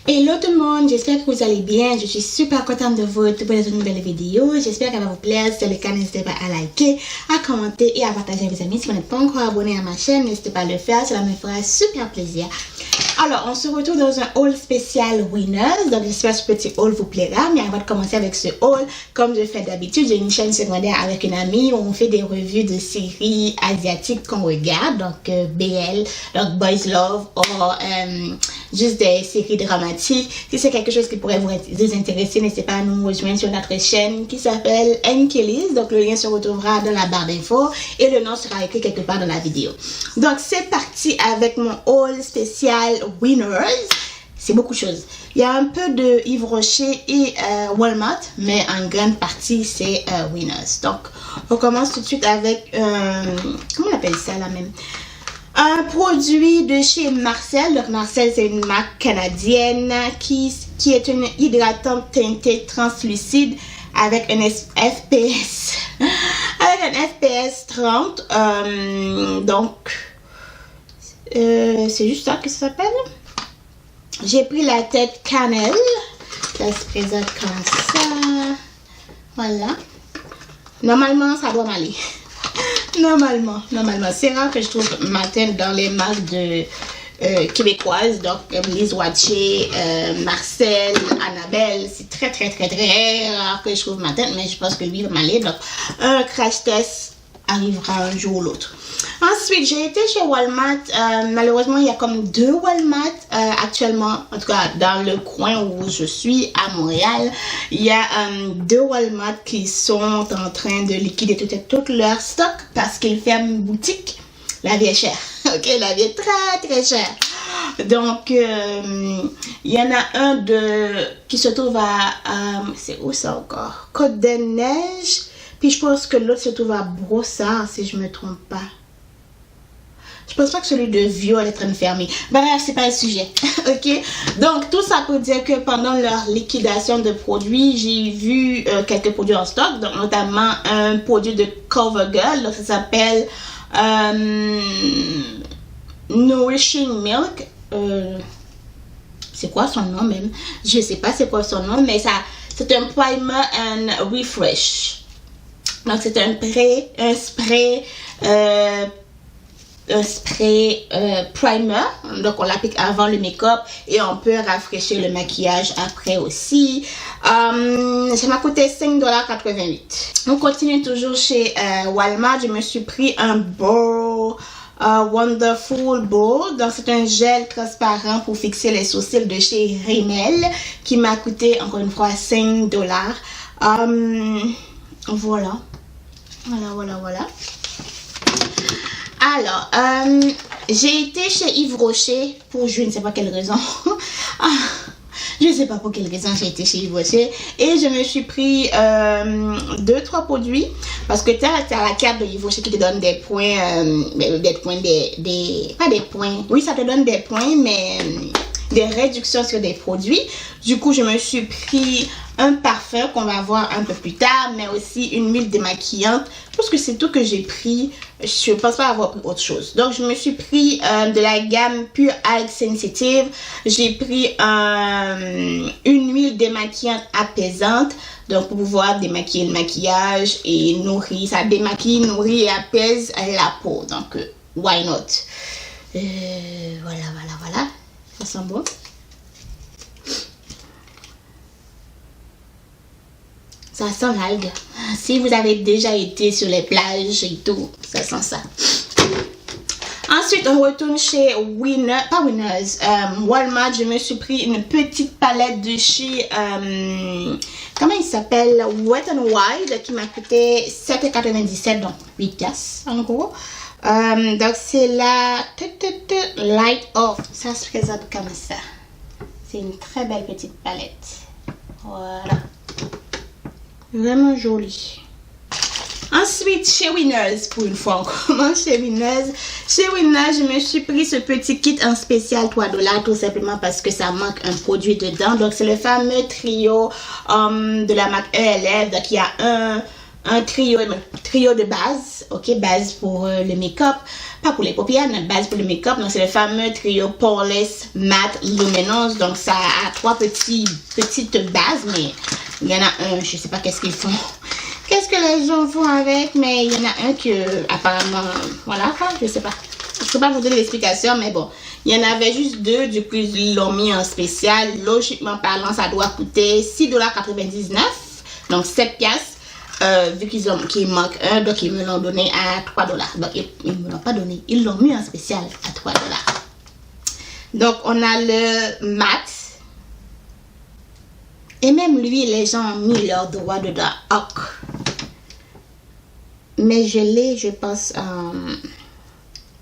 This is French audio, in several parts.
Hello tout le monde, j'espère que vous allez bien. Je suis super contente de vous retrouver dans une nouvelle vidéo. J'espère qu'elle va vous plaire. Si c'est le cas, n'hésitez pas à liker, à commenter et à partager avec vos amis. Si vous n'êtes pas encore abonné à ma chaîne, n'hésitez pas à le faire. Cela me fera super plaisir. Alors, on se retrouve dans un haul spécial Winners. Donc, j'espère que ce petit haul vous plaira. Mais avant de commencer avec ce haul, comme je fais d'habitude, j'ai une chaîne secondaire avec une amie où on fait des revues de séries asiatiques qu'on regarde. Donc, BL, donc Boys Love, ou juste des séries dramatiques. Si c'est quelque chose qui pourrait vous intéresser, n'hésitez pas à nous rejoindre sur notre chaîne qui s'appelle Nkelly's. Donc, le lien se retrouvera dans la barre d'infos et le nom sera écrit quelque part dans la vidéo. Donc, c'est parti avec mon haul spécial Winners. C'est beaucoup de choses. Il y a un peu de Yves Rocher et Walmart, mais en grande partie, c'est Winners. Donc, on commence tout de suite avec, comment on appelle ça là même? Un produit de chez Marcel. Donc, Marcel, c'est une marque canadienne qui est une hydratante teintée translucide avec un FPS. Avec un FPS 30. Donc, c'est juste ça que ça s'appelle. J'ai pris la tête cannelle. Ça se présente comme ça. Voilà. Normalement, ça doit m'aller. Normalement. C'est rare que je trouve ma teinte dans les marques de québécoises. Donc, Lise Watché, Marcel, Annabelle. C'est très rare que je trouve ma teinte. Mais je pense que lui va m'aller. Donc, un crash test arrivera un jour ou l'autre. Ensuite, j'ai été chez Walmart. Malheureusement, il y a comme 2 Walmart actuellement. En tout cas, dans le coin où je suis, à Montréal. Il y a 2 Walmart qui sont en train de liquider tout leur stock parce qu'ils ferment une boutique. La vie est chère. Ok, la vie est très chère. Donc, il y en a un qui se trouve à c'est où ça encore? Côte-des-Neiges. Puis je pense que l'autre se trouve à Brossard, si je me trompe pas. Je pense pas que celui de Viol est en train de fermer. Bref, c'est pas le sujet. Ok. Donc, tout ça pour dire que pendant leur liquidation de produits, j'ai vu quelques produits en stock. Donc, notamment un produit de CoverGirl. Donc, ça s'appelle Nourishing Milk. C'est quoi son nom même? Je sais pas c'est quoi son nom, mais c'est un primer and refresh. Donc, c'est un spray primer. Donc, on l'applique avant le make-up et on peut rafraîchir le maquillage après aussi. Ça m'a coûté 5,88 $. On continue toujours chez Walmart. Je me suis pris un Bow Wonderful Bow. Donc, c'est un gel transparent pour fixer les sourcils de chez Rimmel qui m'a coûté encore une fois 5 $. Voilà. Alors, j'ai été chez Yves Rocher pour je ne sais pas quelle raison. Je ne sais pas pour quelle raison j'ai été chez Yves Rocher. Et je me suis pris 2-3 produits. Parce que tu as la carte de Yves Rocher qui te donne des points. Pas des points. Oui, ça te donne des points, mais des réductions sur des produits. Du coup, je me suis pris un parfum qu'on va voir un peu plus tard, mais aussi une huile démaquillante. Je pense que c'est tout que j'ai pris. Je ne pense pas avoir pris autre chose. Donc, je me suis pris de la gamme Pure Alg Sensitive. J'ai pris une huile démaquillante apaisante. Donc, pour pouvoir démaquiller le maquillage et nourrir. Ça démaquille, nourrit et apaise la peau. Donc, why not? Voilà. Ça sent bon. Ça sent l'algue. Si vous avez déjà été sur les plages et tout, ça sent ça. Ensuite, on retourne chez Walmart. Je me suis pris une petite palette de chez, comment il s'appelle? Wet n Wild, qui m'a coûté 7,97 $, donc 8 piastres en gros. Donc, c'est la Light Off. Ça se présente comme ça. C'est une très belle petite palette. Voilà. Vraiment jolie. Ensuite, chez Winners, pour une fois, on commence chez Winners. Chez Winners, je me suis pris ce petit kit en spécial 3 $, tout simplement parce que ça manque un produit dedans. Donc, c'est le fameux trio de la marque ELF. Donc, il y a un trio de base, ok, base pour le make-up, pas pour les paupières, mais base pour le make-up. Donc c'est le fameux trio Poreless Matte Luminous. Donc ça a 3 petites bases, mais il y en a un, je sais pas qu'est-ce qu'ils font. Qu'est-ce que les gens font avec, mais il y en a un que apparemment, voilà, je sais pas. Je peux pas vous donner l'explication, mais bon, il y en avait juste 2, du coup ils l'ont mis en spécial. Logiquement parlant, ça doit coûter $6,99, donc 7 piastres. Vu qu'il manque un, donc ils me l'ont donné à $3. Donc ils me l'ont pas donné, ils l'ont mis en spécial à $3. Donc on a le mat. Et même lui, les gens ont mis leur doigt dedans. Oh. Mais je l'ai, je pense.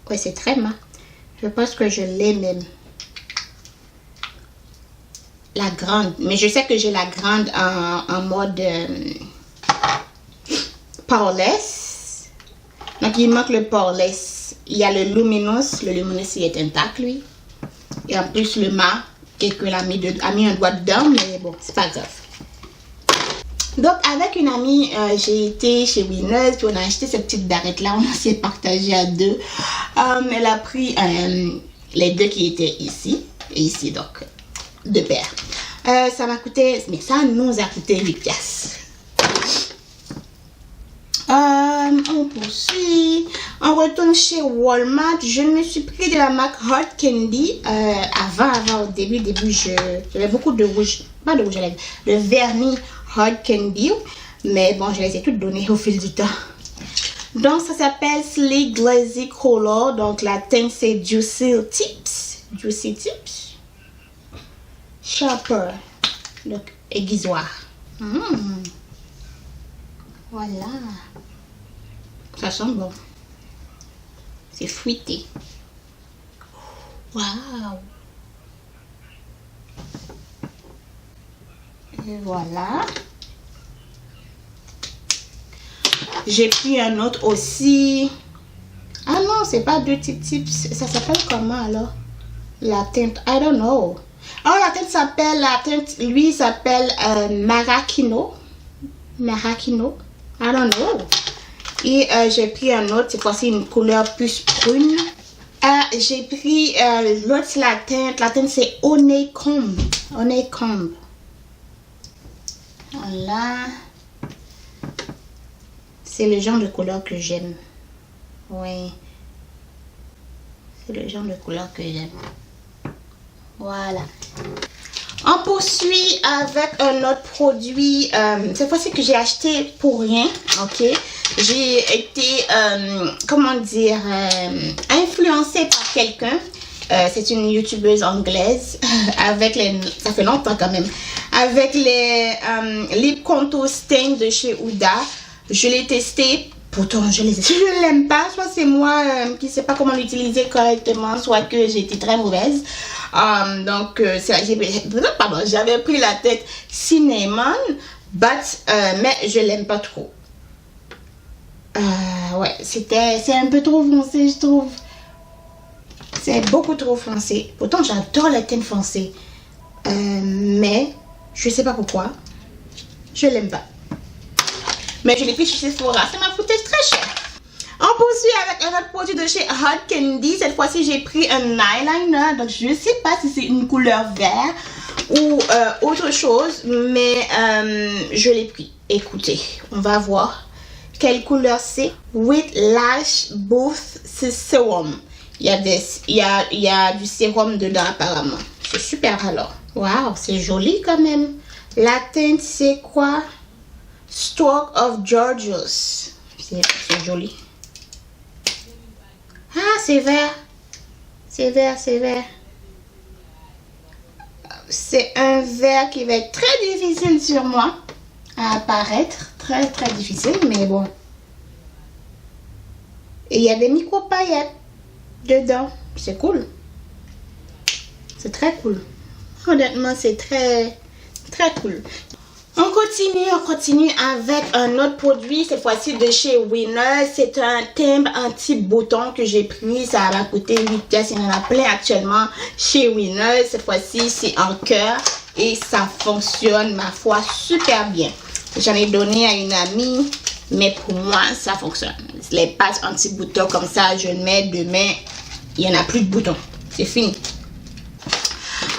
Ouais, c'est très mat. Je pense que je l'ai même. La grande. Mais je sais que j'ai la grande en mode Poreless. Donc il manque le Poreless. Il y a le Luminous. Le Luminous il est intact lui. Et en plus le mat. Quelqu'un a mis un doigt dedans, mais bon, c'est pas grave. Donc, avec une amie, j'ai été chez Winners, puis on a acheté cette petite barrette-là, on s'est partagé à 2. Elle a pris les 2 qui étaient ici, et ici, donc, 2 paires. Ça m'a coûté, mais ça nous a coûté 8 piastres. On poursuit. On retourne chez Walmart. Je me suis pris de la marque Hard Candy. Avant, au début, j'avais beaucoup de rouge. Pas de rouge à lèvres. De vernis Hard Candy. Mais bon, je les ai toutes données au fil du temps. Donc, ça s'appelle Sleek Glazy Color. Donc, la teinte, c'est Juicy Tips. Juicy Tips. Sharper. Donc, aiguisoire. Voilà. Ça sent bon. C'est fruité. Waouh. Et voilà. J'ai pris un autre aussi. Ah non, c'est pas 2 tips. Ça s'appelle comment alors? La teinte, I don't know. Oh, la teinte lui s'appelle Maraschino. Maraschino. I don't know. Et j'ai pris un autre, cette fois-ci une couleur plus brune. J'ai pris l'autre, c'est la teinte c'est Honeycomb. Honeycomb. Voilà. C'est le genre de couleur que j'aime. Oui. C'est le genre de couleur que j'aime. Voilà. On poursuit avec un autre produit. Cette fois-ci que j'ai acheté pour rien. Ok. J'ai été, comment dire, influencée par quelqu'un. C'est une youtubeuse anglaise. Avec les... Ça fait longtemps quand même. Avec les lip contour stain de chez Huda. Je l'ai testé. Pourtant, je ne l'aime pas. Soit c'est moi qui ne sais pas comment l'utiliser correctement. Soit que j'ai été très mauvaise. Donc, j'avais pris la tête Cinnamon. Mais je l'aime pas trop. Ouais, c'est un peu trop foncé, je trouve. C'est beaucoup trop foncé. Pourtant, j'adore la teinte foncée. Mais, je sais pas pourquoi. Je l'aime pas. Mais je l'ai pris chez Sephora. Ça m'a coûté très cher. On poursuit avec un autre produit de chez Hard Candy. Cette fois-ci, j'ai pris un eyeliner. Donc, je ne sais pas si c'est une couleur vert ou autre chose. Mais je l'ai pris. Écoutez, on va voir quelle couleur c'est. With Lash Boost Serum. Il y a du sérum dedans apparemment. C'est super alors. Waouh, c'est joli quand même. La teinte, c'est quoi? Stalk of Georgios. C'est joli. Ah, c'est vert. C'est vert, c'est vert. C'est un vert qui va être très difficile sur moi à apparaître. Très, très difficile, mais bon. Et il y a des micro-paillettes dedans. C'est cool. C'est très cool. Honnêtement, c'est très, très cool. On continue avec un autre produit, cette fois-ci de chez Winners. C'est un timbre anti-bouton que j'ai pris. Ça m'a coûté 8 pièces. Il y en a plein actuellement chez Winners. Cette fois-ci, c'est en cœur et ça fonctionne, ma foi, super bien. J'en ai donné à une amie Mais pour moi, ça fonctionne. Les patchs anti-boutons comme ça, je le mets demain, il n'y en a plus de boutons. C'est fini.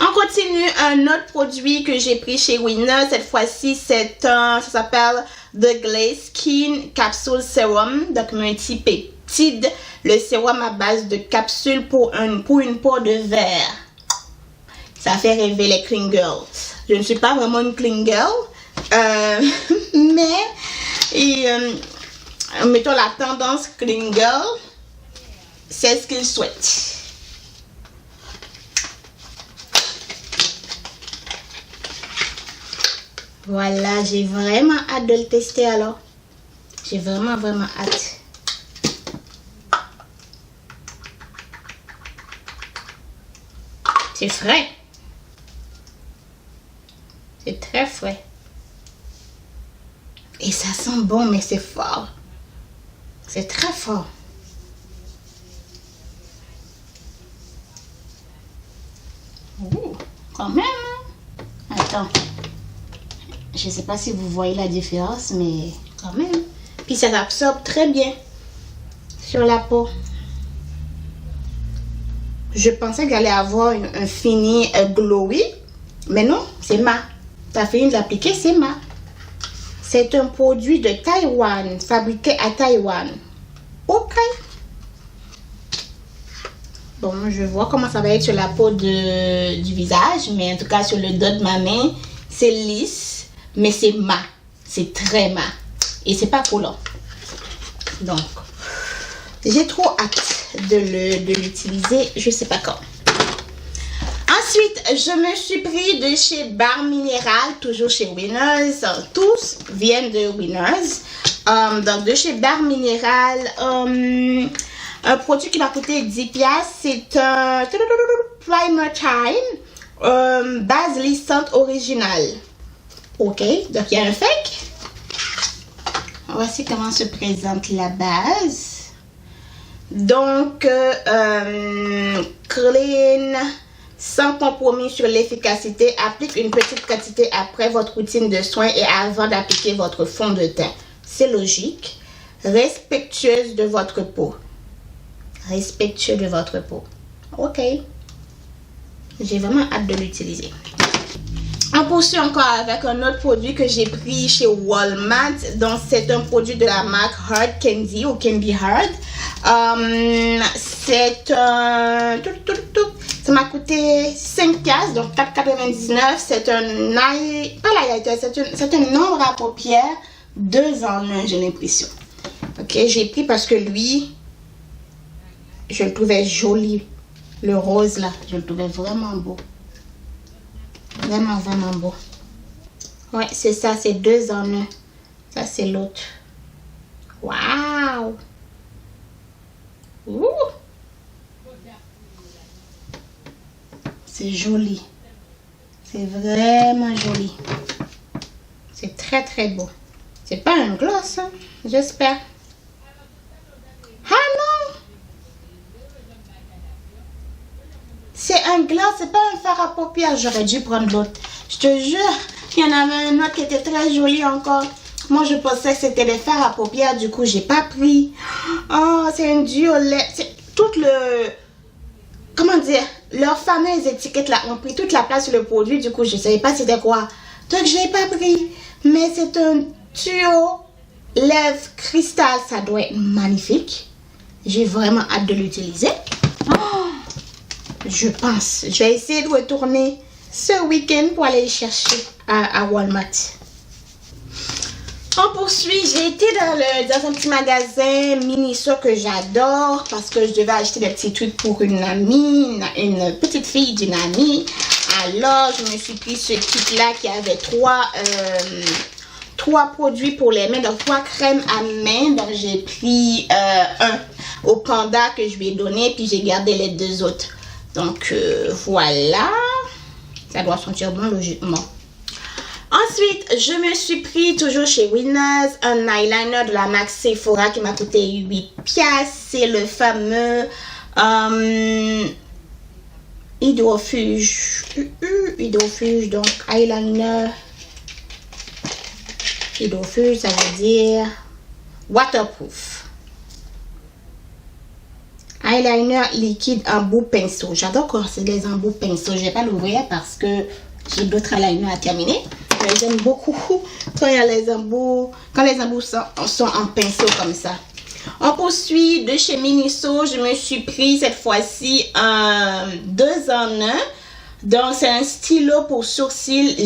On continue, un autre produit que j'ai pris chez Winners. Cette fois-ci, ça s'appelle The Glaze Skin Capsule Serum. Donc, multipeptide. Le sérum à base de capsules pour une peau de verre. Ça fait rêver les clean girls. Je ne suis pas vraiment une clean girl. Mettons la tendance clean girl. C'est ce qu'ils souhaitent. Voilà, j'ai vraiment hâte de le tester alors. J'ai vraiment hâte. C'est frais. C'est très frais. Et ça sent bon, mais c'est fort. C'est très fort. Ouh, quand même. Attends. Je ne sais pas si vous voyez la différence, mais quand même. Puis ça absorbe très bien sur la peau. Je pensais qu'elle allait avoir un fini glowy, mais non, c'est mat. Tu as fini de l'appliquer, c'est mat. C'est un produit de Taïwan, fabriqué à Taïwan. Ok. Bon, je vois comment ça va être sur la peau du visage, mais en tout cas sur le dos de ma main, c'est lisse, mais c'est mat. C'est très mat. Et c'est pas collant. Donc, j'ai trop hâte de l'utiliser. Je sais pas quand. Ensuite, je me suis pris de chez Bar Minéral, toujours chez Winners. Tous viennent de Winners. Donc, de chez Bar Minéral, un produit qui m'a coûté 10$. C'est un Primer Time, base lissante originale. Ok, donc il y a un fake. Voici comment se présente la base. Donc, clean, sans compromis sur l'efficacité. Applique une petite quantité après votre routine de soins et avant d'appliquer votre fond de teint. C'est logique. Respectueuse de votre peau. Respectueux de votre peau. Ok. J'ai vraiment hâte de l'utiliser. On poursuit encore avec un autre produit que j'ai pris chez Walmart. Donc, c'est un produit de la marque Hard Candy ou Candy Hard. C'est un... Ça m'a coûté 5$, donc 4,99$. C'est un... C'est un ombre à paupières 2 en 1, j'ai l'impression. Ok, j'ai pris parce que lui, je le trouvais joli. Le rose là, je le trouvais vraiment beau. Vraiment beau. Ouais, c'est ça, c'est 2 en 1. Ça, c'est l'autre. Waouh! Ouh! C'est joli. C'est vraiment joli. C'est très, très beau. C'est pas un gloss, hein? J'espère. Ah non! C'est un gloss, c'est pas un fard à paupières. J'aurais dû prendre l'autre. Je te jure, il y en avait un autre qui était très joli encore. Moi, je pensais que c'était des fards à paupières. Du coup, j'ai pas pris. Oh, c'est un duo lait. C'est tout le... Comment dire? Leurs fameuses étiquettes là ont pris toute la place sur le produit. Du coup, je savais pas c'était quoi. Donc, je l'ai pas pris. Mais c'est un duo lèvres cristal. Ça doit être magnifique. J'ai vraiment hâte de l'utiliser. Oh, je pense. Je vais essayer de retourner ce week-end pour aller le chercher à Walmart. On poursuit. J'ai été dans un petit magasin Miniso que j'adore parce que je devais acheter des petits trucs pour une amie, une petite fille d'une amie. Alors, je me suis pris ce kit-là qui avait 3 produits pour les mains, donc 3 crèmes à main. Donc, j'ai pris un au panda que je lui ai donné, puis j'ai gardé les 2 autres. Donc, voilà. Ça doit sentir bon, logiquement. Ensuite, je me suis pris, toujours chez Winners, un eyeliner de la marque Sephora qui m'a coûté 8$. C'est le fameux Hydrofuge. Hydrofuge, donc eyeliner. Hydrofuge, ça veut dire waterproof. Eyeliner liquide embout pinceau. J'adore quand c'est des embouts pinceau. Je vais pas l'ouvrir parce que j'ai d'autres eyeliners à terminer. Mais j'aime beaucoup quand il y a les embouts, quand les embouts sont en pinceau comme ça. On poursuit de chez Miniso. Je me suis pris cette fois-ci un 2 en 1. Donc c'est un stylo pour sourcils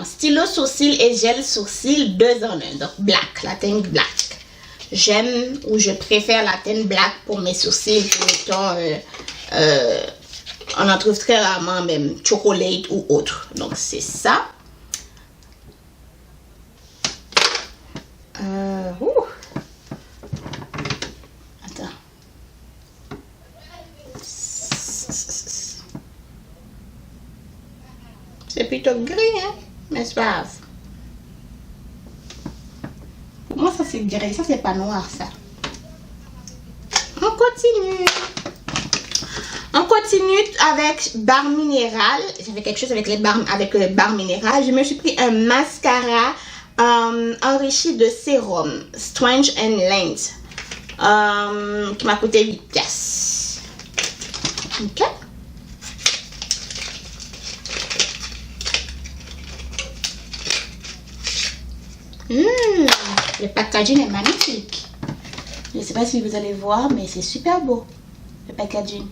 stylo sourcil et gel sourcil 2 en 1. Donc black, la teinte black. J'aime ou je préfère la teinte black pour mes sourcils. On en trouve très rarement même chocolate ou autre. Donc c'est ça. Attends. C'est plutôt gris, hein? Mais c'est pas grave. Pour moi, ça c'est gris. Ça c'est pas noir, ça. On continue. On continue avec barre minérale. J'avais quelque chose avec le barre minérale. Je me suis pris un mascara enrichi de sérum Strange and Length qui m'a coûté 8 pièces. Ok. Le packaging est magnifique. Je ne sais pas si vous allez voir, mais c'est super beau le packaging.